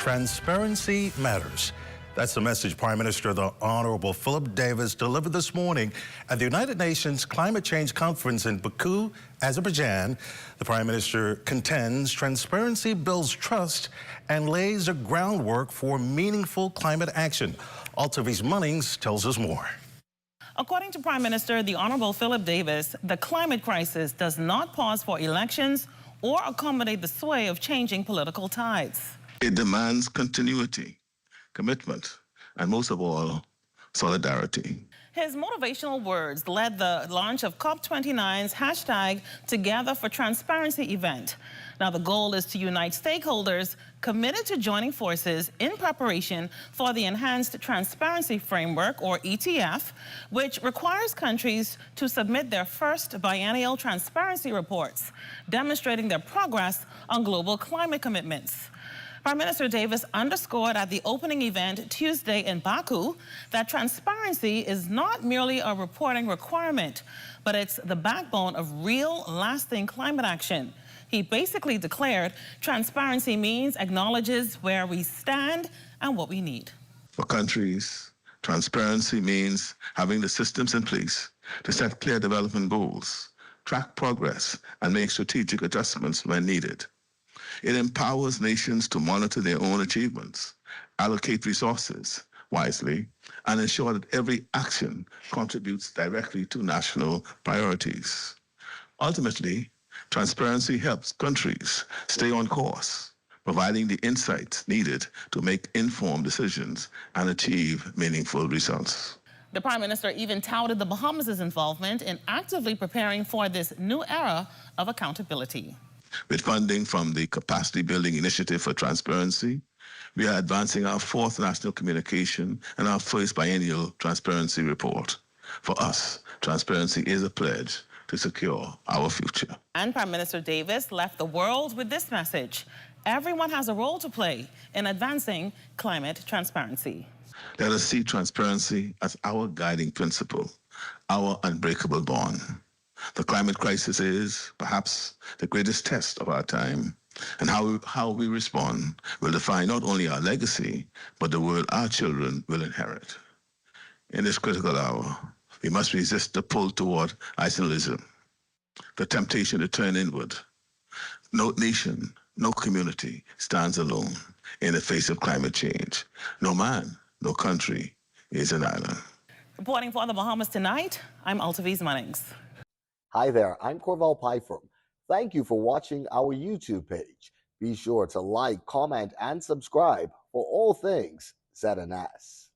Transparency matters. That's the message Prime Minister the Honorable Philip Davis delivered this morning at the United Nations Climate Change Conference in Baku, Azerbaijan. The Prime Minister contends transparency builds trust and lays a groundwork for meaningful climate action. Altavis Munnings tells us more. According to Prime Minister the Honorable Philip Davis, the climate crisis does not pause for elections or accommodate the sway of changing political tides. It demands continuity, commitment, and most of all, solidarity. His motivational words led the launch of COP29's hashtag Together for Transparency event. Now, the goal is to unite stakeholders committed to joining forces in preparation for the Enhanced Transparency Framework, or ETF, which requires countries to submit their first biennial transparency reports, demonstrating their progress on global climate commitments. Prime Minister Davis underscored at the opening event Tuesday in Baku that transparency is not merely a reporting requirement, but it's the backbone of real, lasting climate action. He basically declared transparency means acknowledges where we stand and what we need. For countries, transparency means having the systems in place to set clear development goals, track progress, and make strategic adjustments when needed. It empowers nations to monitor their own achievements, allocate resources wisely, and ensure that every action contributes directly to national priorities. Ultimately, transparency helps countries stay on course, providing the insights needed to make informed decisions and achieve meaningful results. The Prime Minister even touted the Bahamas' involvement in actively preparing for this new era of accountability. With funding from the Capacity Building Initiative for Transparency, we are advancing our fourth national communication and our first biennial transparency report. For us, transparency is a pledge to secure our future. And Prime Minister Davis left the world with this message: everyone has a role to play in advancing climate transparency. Let us see transparency as our guiding principle, our unbreakable bond. The climate crisis is, perhaps, the greatest test of our time, and how we respond will define not only our legacy, but the world our children will inherit. In this critical hour, we must resist the pull toward isolationism, the temptation to turn inward. No nation, no community stands alone in the face of climate change. No man, no country is an island. Reporting for the Bahamas Tonight, I'm Altavis Munnings. Hi there, I'm Corval Pfeiffer. Thank you for watching our YouTube page. Be sure to like, comment, and subscribe for all things ZNS.